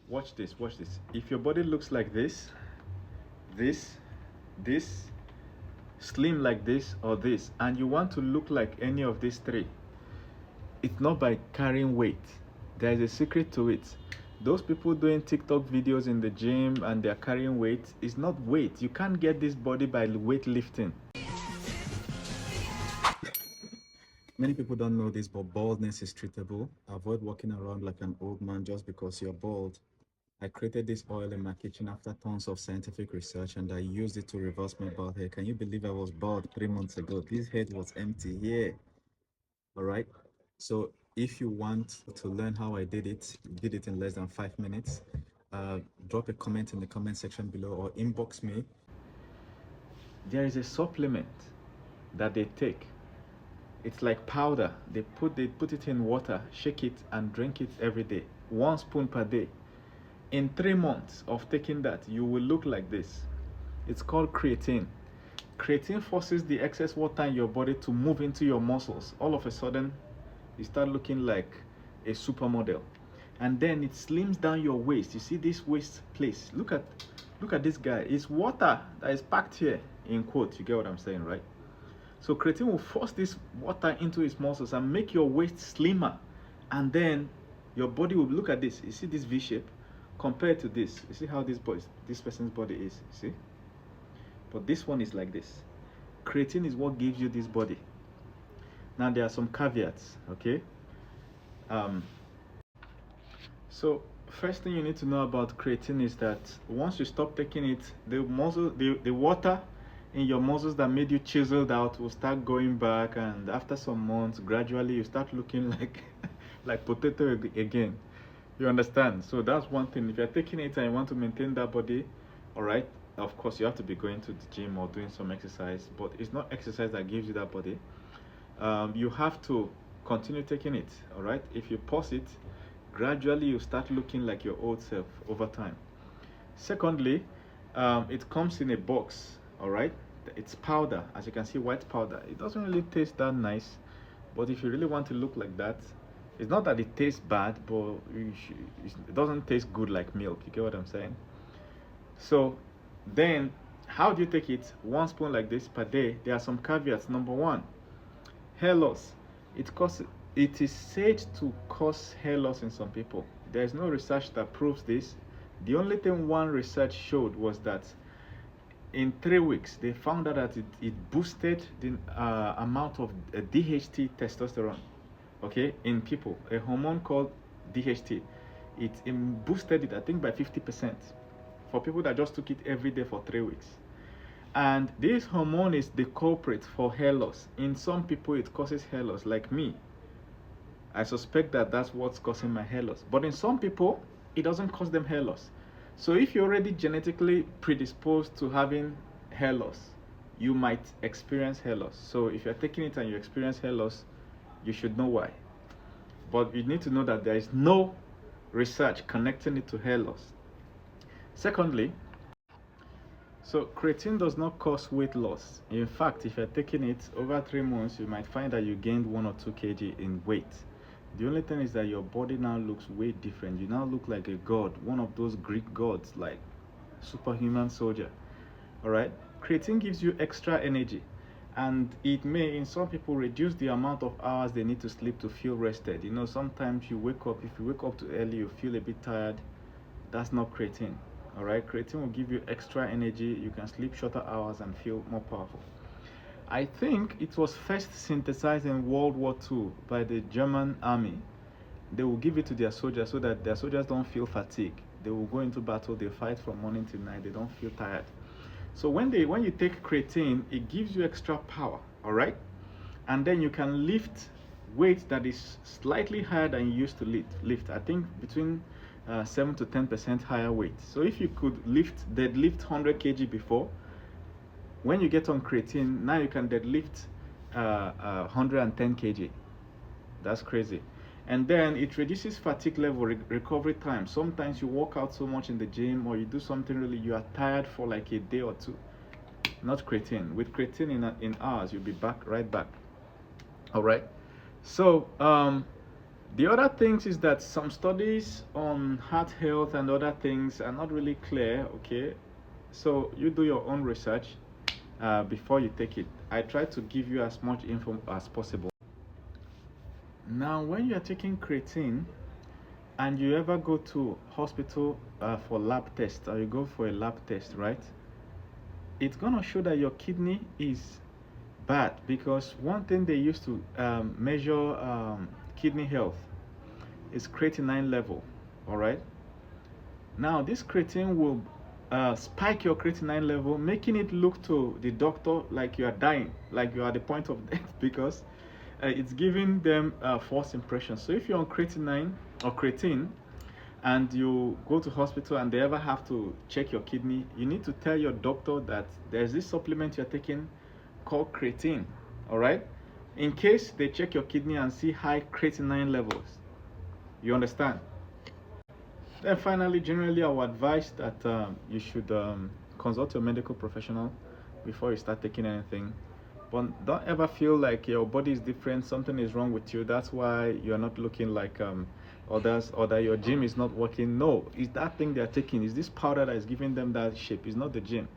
Watch this, watch this. If your body looks like this, this, slim like this, or this, and you want to look like any of these three, it's not by carrying weight. There is a secret to it. Those people doing TikTok videos in the gym and they're carrying weight, it's not weight. You can't get this body by weightlifting. Many people don't know this, but baldness is treatable. Avoid walking around like an old man just because you're bald. I created this oil in my kitchen after tons of scientific research, and I used it to reverse my bald hair. Can you believe I was bald 3 months ago? This head was empty here. All right. So if you want to learn how I did it in less than 5 minutes, drop a comment in the comment section below or inbox me. There is a supplement that they take. It's like powder. They put it in water, shake it, and drink it every day. 1 spoon per day. In 3 months of taking that, you will look like this. It's called creatine. Creatine forces the excess water in your body to move into your muscles. All of a sudden, you start looking like a supermodel. And then it slims down your waist. You see this waist place? Look at this guy. It's water that is packed here, in quote. You get what I'm saying, right? So creatine will force this water into its muscles and make your waist slimmer. And then your body will look at this. You see this V shape? Compared to this, you see how this person's body is, see? But this one is like this. Creatine is what gives you this body. Now there are some caveats, okay? So first thing you need to know about creatine is that once you stop taking it, the water in your muscles that made you chiseled out will start going back, and after some months, gradually you start looking like like potato again. You understand? So that's one thing. If you're taking it and you want to maintain that body, all right, of course you have to be going to the gym or doing some exercise, but it's not exercise that gives you that body. You have to continue taking it, all right? If you pause it, gradually you start looking like your old self over time. Secondly, it comes in a box, all right? It's powder, as you can see, white powder. It doesn't really taste that nice, but if you really want to look like that, it's not that it tastes bad, but it doesn't taste good like milk. You get what I'm saying? So then, how do you take it? 1 spoon like this per day. There are some caveats. Number one, hair loss. It is said to cause hair loss in some people. There is no research that proves this. The only thing one research showed was that in 3 weeks they found out that it boosted the amount of DHT, testosterone, okay, in people, a hormone called DHT. It boosted it, I think, by 50% for people that just took it every day for 3 weeks. And this hormone is the culprit for hair loss. In some people it causes hair loss, like me. I suspect that that's what's causing my hair loss. But in some people, it doesn't cause them hair loss. So if you're already genetically predisposed to having hair loss, you might experience hair loss. So if you're taking it and you experience hair loss, you should know why. But you need to know that there is no research connecting it to hair loss. Secondly, so creatine does not cause weight loss. In fact, if you're taking it over 3 months, you might find that you gained 1 or 2 kg in weight. The only thing is that your body now looks way different. You now look like a god, one of those Greek gods, like superhuman soldier. All right? Creatine gives you extra energy, and it may, in some people, reduce the amount of hours they need to sleep to feel rested. You know, sometimes if you wake up too early, you feel a bit tired. That's not creatine. All right? Creatine will give you extra energy. You can sleep shorter hours and feel more powerful. I think it was first synthesized in World War II by the German army. They will give it to their soldiers so that their soldiers don't feel fatigue. They will go into battle, they fight from morning till night, they don't feel tired. So when you take creatine, it gives you extra power, all right? And then you can lift weight that is slightly higher than you used to lift. I think between 7 to 10% higher weight. So if you could deadlift 100 kg before, when you get on creatine, now you can deadlift 110 kg. That's crazy. And then it reduces fatigue level, recovery time. Sometimes you work out so much in the gym or you do something really, you are tired for like a day or two. Not creatine. With creatine in hours, you'll be right back. All right. So The other things is that some studies on heart health and other things are not really clear. Okay, so you do your own research before you take it. I try to give you as much info as possible. Now, when you are taking creatine and you ever go to hospital for lab test, or you go for a lab test, right? It's gonna show that your kidney is bad, because one thing they use to measure kidney health is creatinine level. All right. Now this creatine will spike your creatinine level, making it look to the doctor like you are dying, like you are at the point of death, because it's giving them a false impression. So if you're on creatinine or creatine and you go to hospital and they ever have to check your kidney, you need to tell your doctor that there's this supplement you're taking called creatine. All right, in case they check your kidney and see high creatinine levels. You understand? Then finally, generally I would advise that you should consult your medical professional before you start taking anything. But don't ever feel like your body is different, something is wrong with you, that's why you're not looking like others, or that your gym is not working. No, it's that thing they're taking, is this powder that is giving them that shape, it's not the gym.